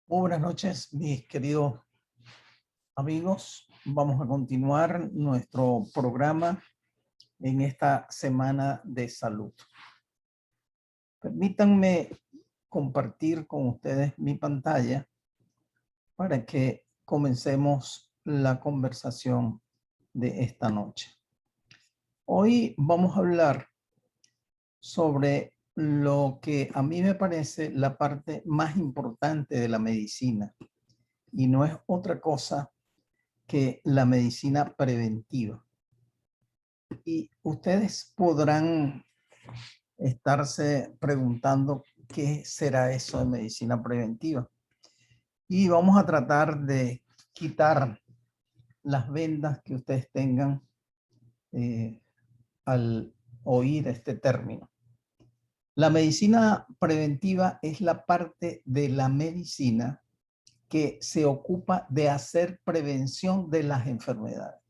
Muy buenas noches, mis queridos amigos. Vamos a continuar nuestro programa en esta semana de salud. Permítanme compartir con ustedes mi pantalla para que comencemos la conversación de esta noche. Hoy vamos a hablar sobre lo que a mí me parece la parte más importante de la medicina y no es otra cosa que la medicina preventiva. Y ustedes podrán estarse preguntando qué será eso de medicina preventiva. Y vamos a tratar de quitar las vendas que ustedes tengan al oír este término. La medicina preventiva es la parte de la medicina que se ocupa de hacer prevención de las enfermedades.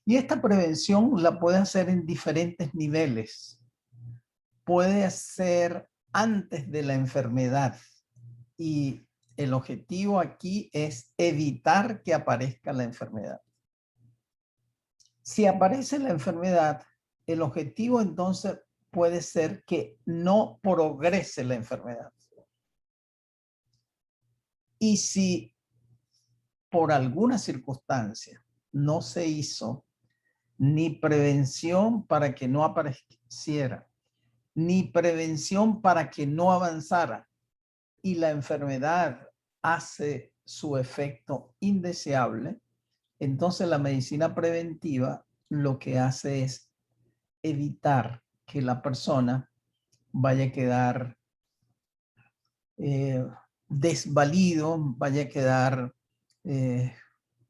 Y esta prevención la puede hacer en diferentes niveles. Puede ser antes de la enfermedad y el objetivo aquí es evitar que aparezca la enfermedad. Si aparece la enfermedad, el objetivo entonces puede ser que no progrese la enfermedad. Y si por alguna circunstancia no se hizo ni prevención para que no apareciera, ni prevención para que no avanzara, y la enfermedad hace su efecto indeseable, entonces la medicina preventiva lo que hace es evitar que la persona vaya a quedar desvalido, vaya a quedar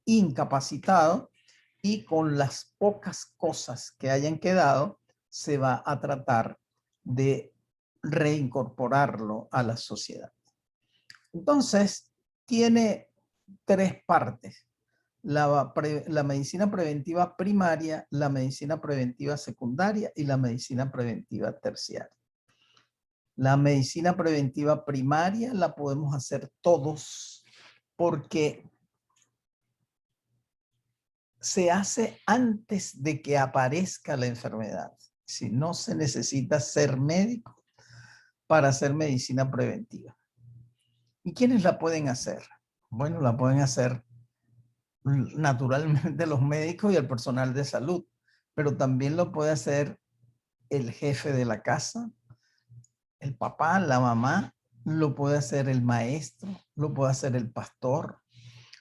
incapacitado, y con las pocas cosas que hayan quedado se va a tratar de reincorporarlo a la sociedad. Entonces, tiene tres partes: la medicina preventiva primaria, la medicina preventiva secundaria y la medicina preventiva terciaria. La medicina preventiva primaria la podemos hacer todos porque se hace antes de que aparezca la enfermedad. Si no se necesita ser médico para hacer medicina preventiva. ¿Y quiénes la pueden hacer? Bueno, la pueden hacer naturalmente los médicos y el personal de salud, pero también lo puede hacer el jefe de la casa, el papá, la mamá, lo puede hacer el maestro, lo puede hacer el pastor,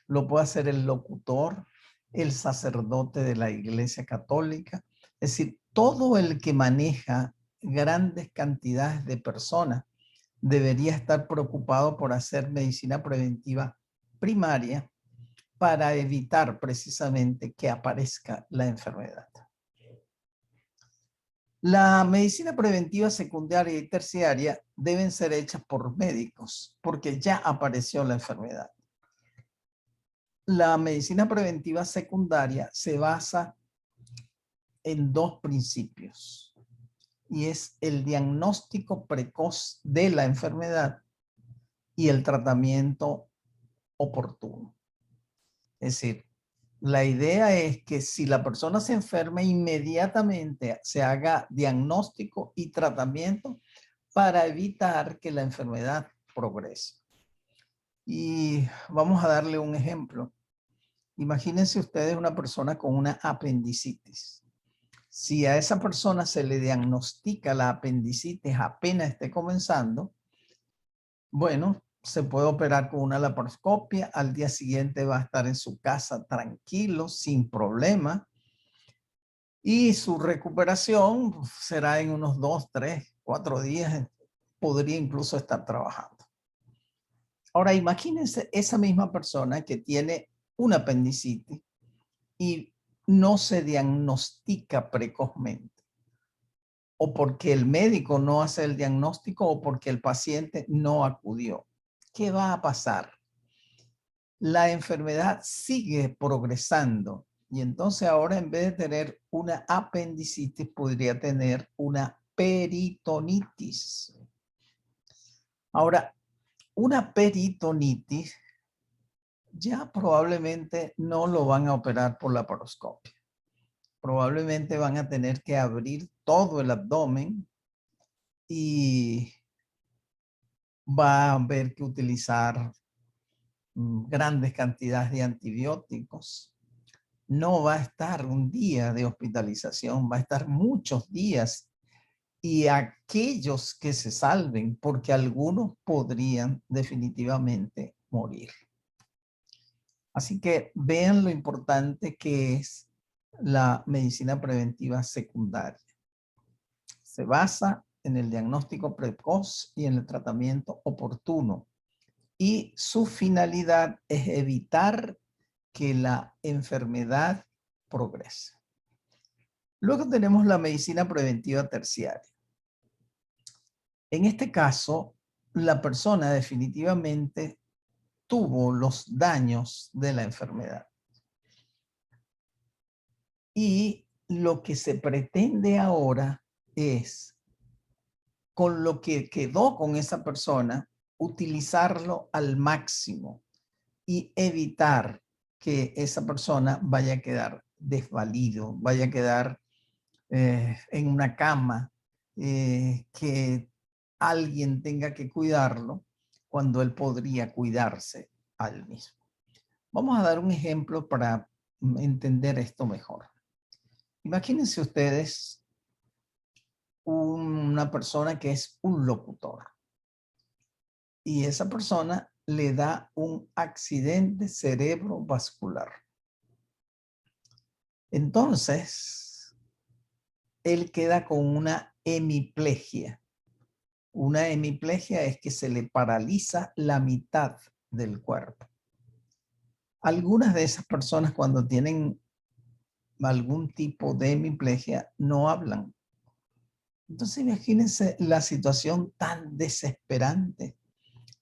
lo puede hacer el locutor, el sacerdote de la Iglesia Católica. Es decir, todo el que maneja grandes cantidades de personas debería estar preocupado por hacer medicina preventiva primaria para evitar precisamente que aparezca la enfermedad. La medicina preventiva secundaria y terciaria deben ser hechas por médicos porque ya apareció la enfermedad. La medicina preventiva secundaria se basa en dos principios y es el diagnóstico precoz de la enfermedad y el tratamiento oportuno. Es decir, la idea es que si la persona se enferma, inmediatamente se haga diagnóstico y tratamiento para evitar que la enfermedad progrese. Y vamos a darle un ejemplo. Imagínense ustedes una persona con una apendicitis. Si a esa persona se le diagnostica la apendicitis apenas esté comenzando, bueno, se puede operar con una laparoscopia, al día siguiente va a estar en su casa tranquilo, sin problema, y su recuperación será en unos 2, 3, 4 días, podría incluso estar trabajando. Ahora imagínense esa misma persona que tiene una apendicitis y no se diagnostica precozmente, o porque el médico no hace el diagnóstico o porque el paciente no acudió. ¿Qué va a pasar? La enfermedad sigue progresando y entonces ahora en vez de tener una apendicitis podría tener una peritonitis. Ahora, una peritonitis ya probablemente no lo van a operar por laparoscopia. Probablemente van a tener que abrir todo el abdomen y va a haber que utilizar grandes cantidades de antibióticos. No va a estar un día de hospitalización, va a estar muchos días. Y aquellos que se salven, porque algunos podrían definitivamente morir. Así que vean lo importante que es la medicina preventiva secundaria. Se basa en el diagnóstico precoz y en el tratamiento oportuno. Y su finalidad es evitar que la enfermedad progrese. Luego tenemos la medicina preventiva terciaria. En este caso, la persona definitivamente tuvo los daños de la enfermedad. Y lo que se pretende ahora es, con lo que quedó con esa persona, utilizarlo al máximo y evitar que esa persona vaya a quedar desvalido, vaya a quedar en una cama, que alguien tenga que cuidarlo cuando él podría cuidarse al mismo. Vamos a dar un ejemplo para entender esto mejor. Imagínense ustedes una persona que es un locutor y esa persona le da un accidente cerebrovascular. Entonces, él queda con una hemiplegia. Una hemiplegia es que se le paraliza la mitad del cuerpo. Algunas de esas personas, cuando tienen algún tipo de hemiplegia, no hablan. Entonces imagínense la situación tan desesperante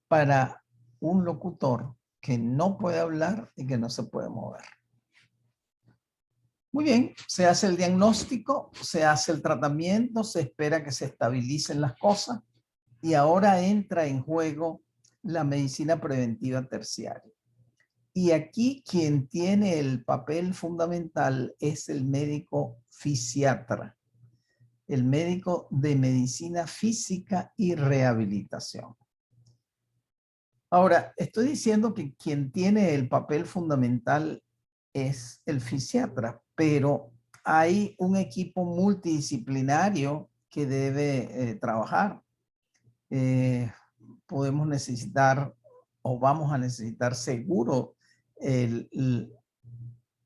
para un locutor que no puede hablar y que no se puede mover. Muy bien, se hace el diagnóstico, se hace el tratamiento, se espera que se estabilicen las cosas y ahora entra en juego la medicina preventiva terciaria. Y aquí quien tiene el papel fundamental es el médico fisiatra, el médico de medicina física y rehabilitación. Ahora, estoy diciendo que quien tiene el papel fundamental es el fisiatra, pero hay un equipo multidisciplinario que debe trabajar. Podemos necesitar o vamos a necesitar seguro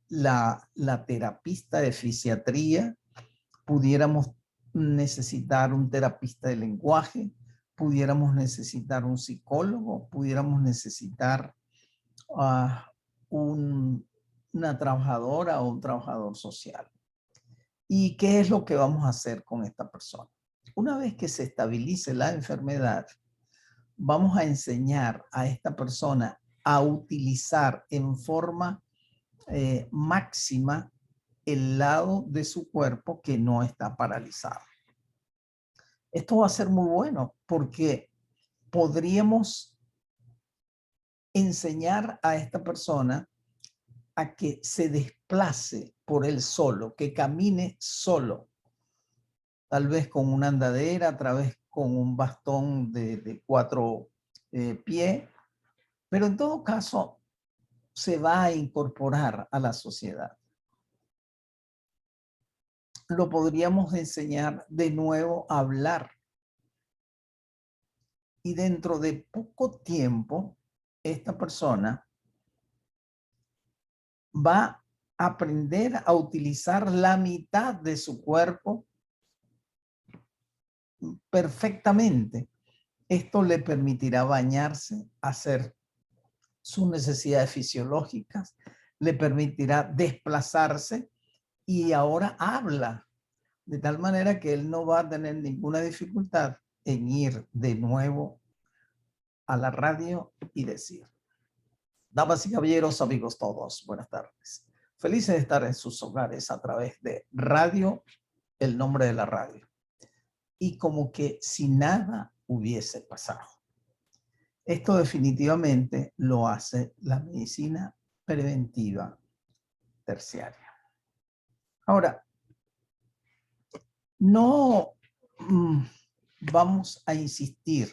la terapista de fisiatría, pudiéramos necesitar un terapista de lenguaje, pudiéramos necesitar un psicólogo, pudiéramos necesitar una trabajadora o un trabajador social. ¿Y qué es lo que vamos a hacer con esta persona? Una vez que se estabilice la enfermedad, vamos a enseñar a esta persona a utilizar en forma máxima el lado de su cuerpo que no está paralizado. Esto va a ser muy bueno porque podríamos enseñar a esta persona a que se desplace por él solo, que camine solo, tal vez con una andadera, tal vez con un bastón de 4 pies, pero en todo caso se va a incorporar a la sociedad. Lo podríamos enseñar de nuevo a hablar. Y dentro de poco tiempo, esta persona va a aprender a utilizar la mitad de su cuerpo perfectamente. Esto le permitirá bañarse, hacer sus necesidades fisiológicas, le permitirá desplazarse y ahora habla, de tal manera que él no va a tener ninguna dificultad en ir de nuevo a la radio y decir: damas y caballeros, amigos todos, buenas tardes. Felices de estar en sus hogares a través de radio, el nombre de la radio. Y como que si nada hubiese pasado. Esto definitivamente lo hace la medicina preventiva terciaria. Ahora, no vamos a insistir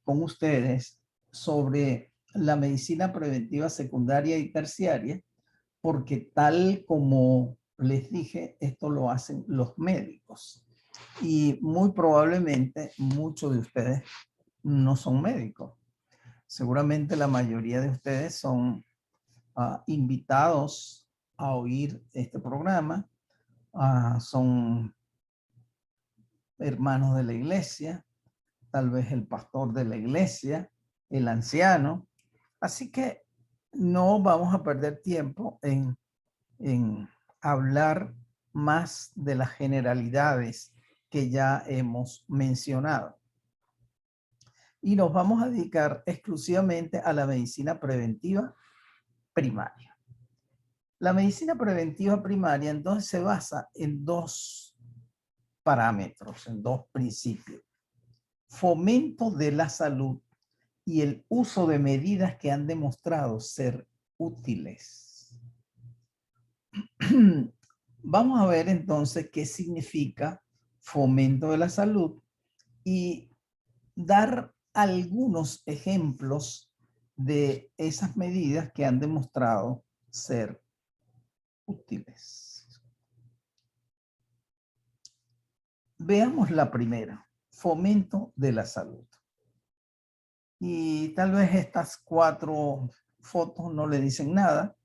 con ustedes sobre la medicina preventiva secundaria y terciaria, porque tal como les dije, esto lo hacen los médicos. Y muy probablemente muchos de ustedes no son médicos. Seguramente la mayoría de ustedes son invitados a oír este programa, son hermanos de la iglesia, tal vez el pastor de la iglesia, el anciano. Así que no vamos a perder tiempo en hablar más de las generalidades que ya hemos mencionado. Y nos vamos a dedicar exclusivamente a la medicina preventiva primaria. La medicina preventiva primaria entonces se basa en dos parámetros, en dos principios. Fomento de la salud y el uso de medidas que han demostrado ser útiles. Vamos a ver entonces qué significa fomento de la salud y dar algunos ejemplos de esas medidas que han demostrado ser útiles. Veamos la primera, fomento de la salud. Y tal vez estas 4 fotos no le dicen nada,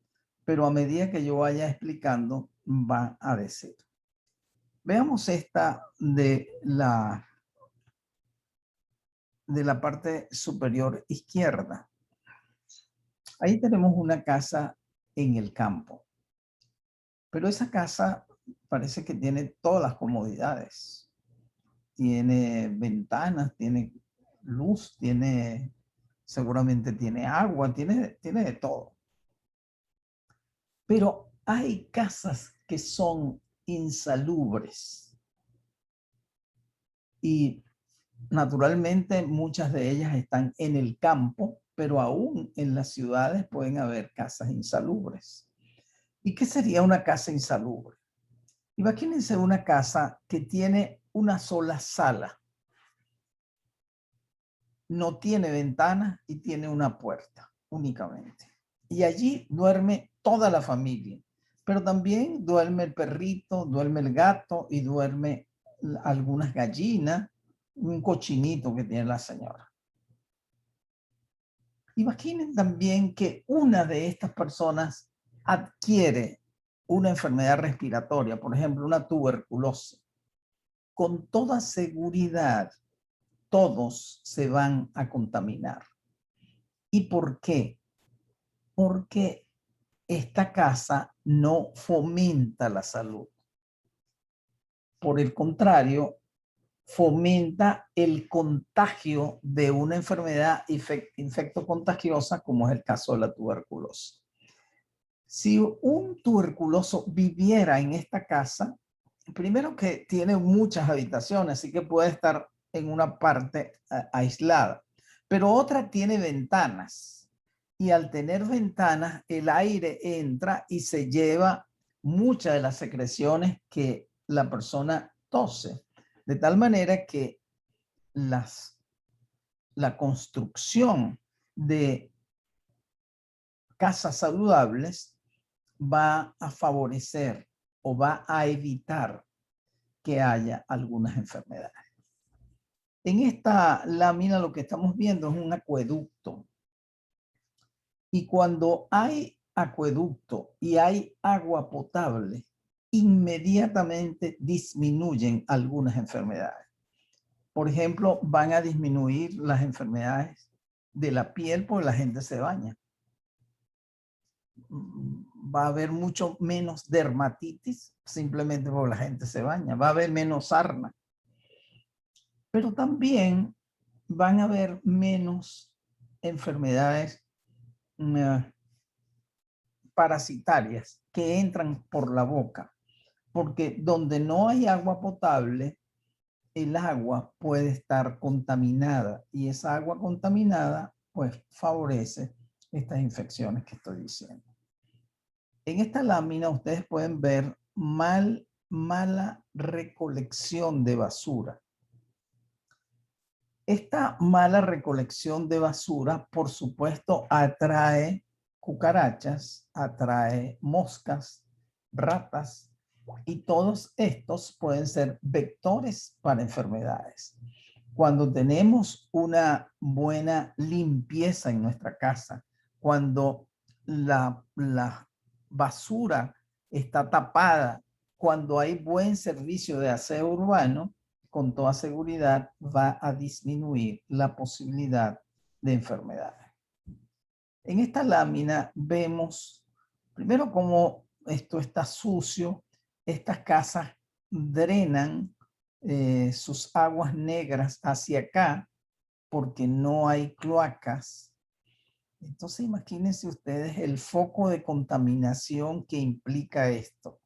pero a medida que yo vaya explicando, va a decir. Veamos esta de la parte superior izquierda. Ahí tenemos una casa en el campo, pero esa casa parece que tiene todas las comodidades. Tiene ventanas, tiene luz, seguramente tiene agua, tiene de todo. Pero hay casas que son insalubres y naturalmente muchas de ellas están en el campo, pero aún en las ciudades pueden haber casas insalubres. ¿Y qué sería una casa insalubre? Imagínense una casa que tiene una sola sala, no tiene ventanas y tiene una puerta únicamente. Y allí duerme toda la familia, pero también duerme el perrito, duerme el gato y duerme algunas gallinas, un cochinito que tiene la señora. Imaginen también que una de estas personas adquiere una enfermedad respiratoria, por ejemplo, una tuberculosis. Con toda seguridad, todos se van a contaminar. ¿Y por qué? Porque esta casa no fomenta la salud. Por el contrario, fomenta el contagio de una enfermedad infectocontagiosa, como es el caso de la tuberculosis. Si un tuberculoso viviera en esta casa, primero que tiene muchas habitaciones, así que puede estar en una parte aislada, pero otra tiene ventanas. Y al tener ventanas, el aire entra y se lleva muchas de las secreciones que la persona tose. De tal manera que la construcción de casas saludables va a favorecer o va a evitar que haya algunas enfermedades. En esta lámina lo que estamos viendo es un acueducto. Y cuando hay acueducto y hay agua potable, inmediatamente disminuyen algunas enfermedades. Por ejemplo, van a disminuir las enfermedades de la piel porque la gente se baña. Va a haber mucho menos dermatitis simplemente porque la gente se baña. Va a haber menos sarna. Pero también van a haber menos enfermedades parasitarias que entran por la boca. Porque donde no hay agua potable, el agua puede estar contaminada y esa agua contaminada pues favorece estas infecciones que estoy diciendo. En esta lámina ustedes pueden ver mala recolección de basura. Esta mala recolección de basura, por supuesto, atrae cucarachas, atrae moscas, ratas, y todos estos pueden ser vectores para enfermedades. Cuando tenemos una buena limpieza en nuestra casa, cuando la basura está tapada, cuando hay buen servicio de aseo urbano, con toda seguridad va a disminuir la posibilidad de enfermedades. En esta lámina vemos primero cómo esto está sucio. Estas casas drenan sus aguas negras hacia acá porque no hay cloacas. Entonces imagínense ustedes el foco de contaminación que implica esto.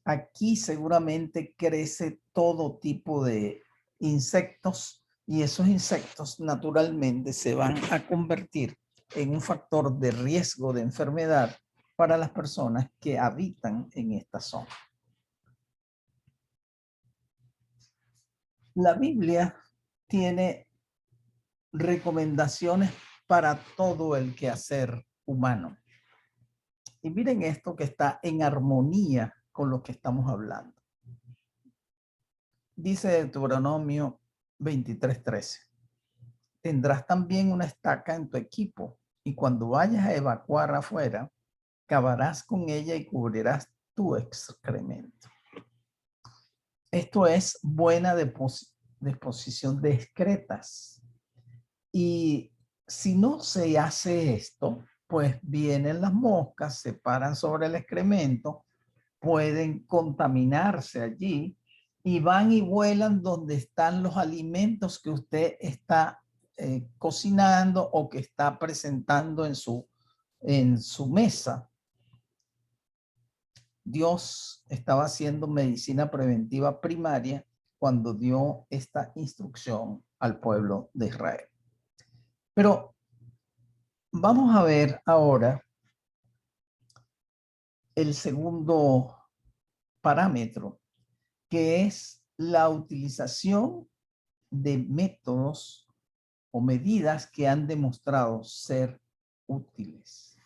Aquí seguramente crece todo tipo de insectos y esos insectos naturalmente se van a convertir en un factor de riesgo de enfermedad para las personas que habitan en esta zona. La Biblia tiene recomendaciones para todo el quehacer humano. Y miren esto que está en armonía con lo que estamos hablando. Dice Deuteronomio 23:13. Tendrás también una estaca en tu equipo y cuando vayas a evacuar afuera, cavarás con ella y cubrirás tu excremento. Esto es buena disposición de excretas. Y si no se hace esto, pues vienen las moscas, se paran sobre el excremento, pueden contaminarse allí y van y vuelan donde están los alimentos que usted está cocinando o que está presentando en su mesa. Dios estaba haciendo medicina preventiva primaria cuando dio esta instrucción al pueblo de Israel. Pero vamos a ver ahora el segundo parámetro, que es la utilización de métodos o medidas que han demostrado ser útiles.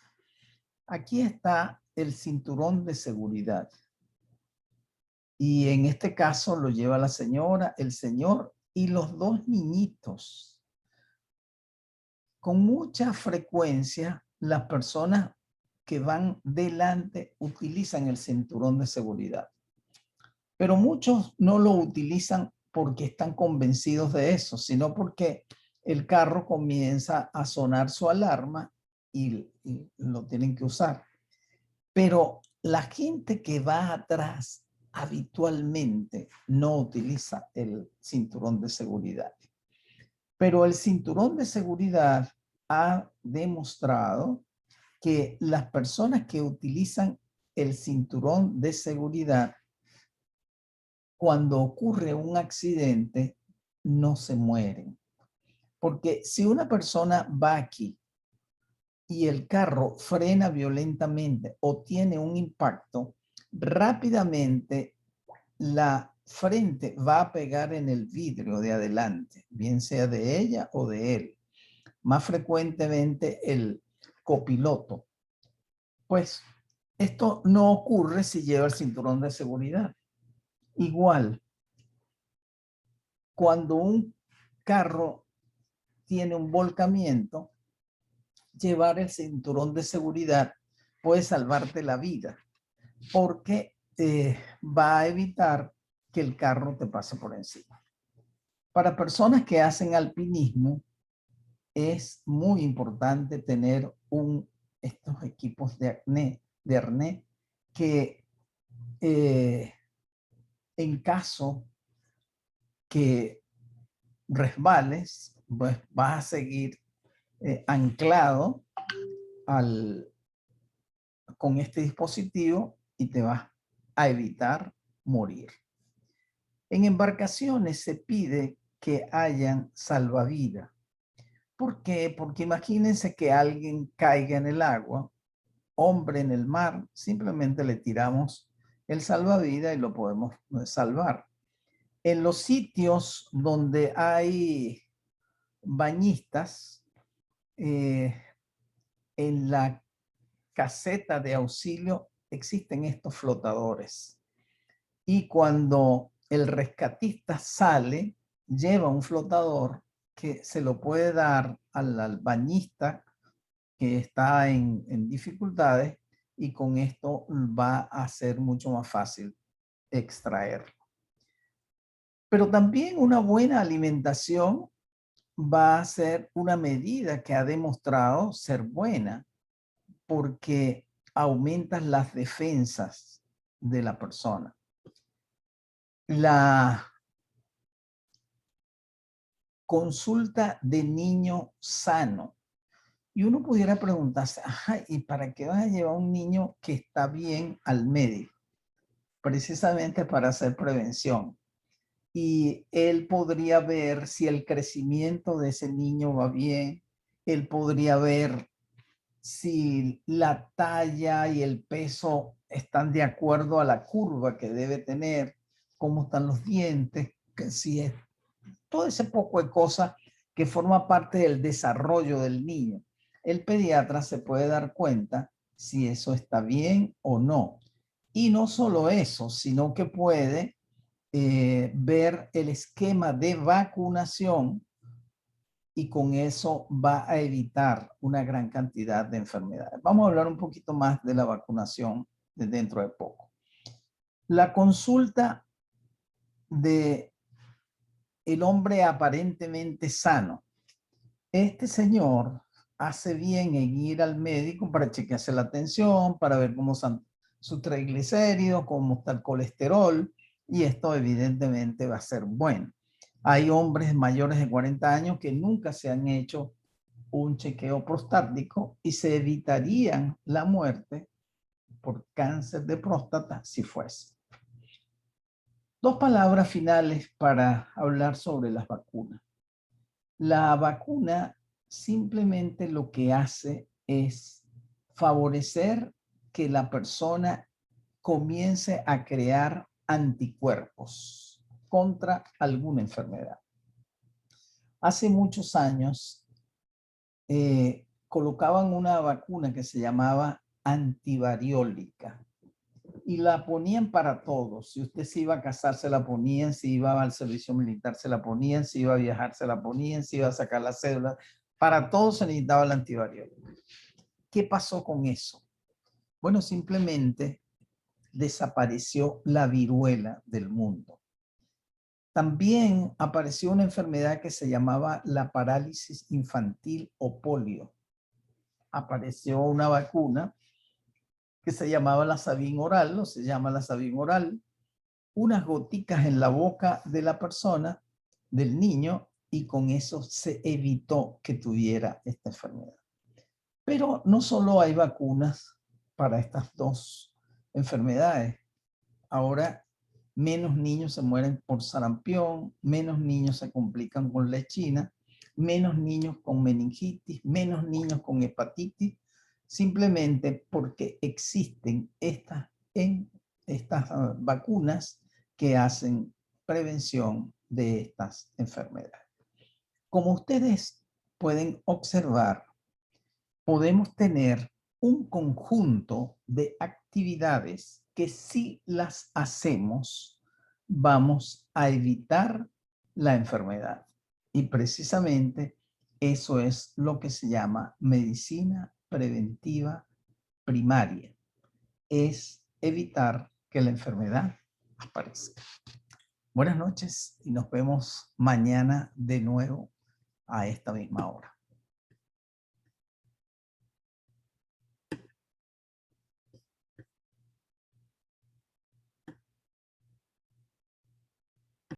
Aquí está el cinturón de seguridad. Y en este caso lo lleva la señora, el señor y los dos niñitos. Con mucha frecuencia, las personas que van delante utilizan el cinturón de seguridad. Pero muchos no lo utilizan porque están convencidos de eso, sino porque el carro comienza a sonar su alarma y lo tienen que usar. Pero la gente que va atrás habitualmente no utiliza el cinturón de seguridad. Pero el cinturón de seguridad ha demostrado que las personas que utilizan el cinturón de seguridad, cuando ocurre un accidente, no se mueren. Porque si una persona va aquí y el carro frena violentamente o tiene un impacto, rápidamente la frente va a pegar en el vidrio de adelante, bien sea de ella o de él. Más frecuentemente el copiloto. Pues esto no ocurre si lleva el cinturón de seguridad. Igual, cuando un carro tiene un volcamiento, llevar el cinturón de seguridad puede salvarte la vida, porque va a evitar que el carro te pase por encima. Para personas que hacen alpinismo, es muy importante tener estos equipos de arnés que en caso que resbales, pues vas a seguir anclado con este dispositivo y te vas a evitar morir. En embarcaciones se pide que hayan salvavidas. ¿Por qué? Porque imagínense que alguien caiga en el agua, hombre en el mar, simplemente le tiramos el salvavidas y lo podemos salvar. En los sitios donde hay bañistas, en la caseta de auxilio existen estos flotadores. Y cuando el rescatista sale, lleva un flotador que se lo puede dar al bañista que está en dificultades, y con esto va a ser mucho más fácil extraerlo. Pero también una buena alimentación va a ser una medida que ha demostrado ser buena, porque aumenta las defensas de la persona. La consulta de niño sano. Y uno pudiera preguntarse, ajá, ¿y para qué vas a llevar a un niño que está bien al médico? Precisamente para hacer prevención. Y él podría ver si el crecimiento de ese niño va bien, él podría ver si la talla y el peso están de acuerdo a la curva que debe tener, cómo están los dientes, que si es todo ese poco de cosas que forma parte del desarrollo del niño. El pediatra se puede dar cuenta si eso está bien o no. Y no solo eso, sino que puede ver el esquema de vacunación, y con eso va a evitar una gran cantidad de enfermedades. Vamos a hablar un poquito más de la vacunación de dentro de poco. La consulta de el hombre aparentemente sano. Este señor hace bien en ir al médico para chequearse la tensión, para ver cómo están sus triglicéridos, cómo está el colesterol, y esto evidentemente va a ser bueno. Hay hombres mayores de 40 años que nunca se han hecho un chequeo prostático y se evitarían la muerte por cáncer de próstata si fuese. Dos palabras finales para hablar sobre las vacunas. La vacuna simplemente lo que hace es favorecer que la persona comience a crear anticuerpos contra alguna enfermedad. Hace muchos años colocaban una vacuna que se llamaba antivariólica y la ponían para todos. Si usted se iba a casar, se la ponían; si iba al servicio militar, se la ponían; si iba a viajar, se la ponían; si iba a sacar la cédula. Para todos se necesitaba la antivariólica. ¿Qué pasó con eso? Bueno, simplemente desapareció la viruela del mundo. También apareció una enfermedad que se llamaba la parálisis infantil o polio. Apareció una vacuna que se llamaba la Sabin oral, o se llama la Sabin oral, unas goticas en la boca de la persona, del niño, y con eso se evitó que tuviera esta enfermedad. Pero no solo hay vacunas para estas dos enfermedades. Ahora menos niños se mueren por sarampión, menos niños se complican con lechina, menos niños con meningitis, menos niños con hepatitis, simplemente porque existen estas vacunas que hacen prevención de estas enfermedades. Como ustedes pueden observar, podemos tener un conjunto de actividades que, si las hacemos, vamos a evitar la enfermedad. Y precisamente eso es lo que se llama medicina preventiva primaria. Es evitar que la enfermedad aparezca. Buenas noches y nos vemos mañana de nuevo a esta misma hora.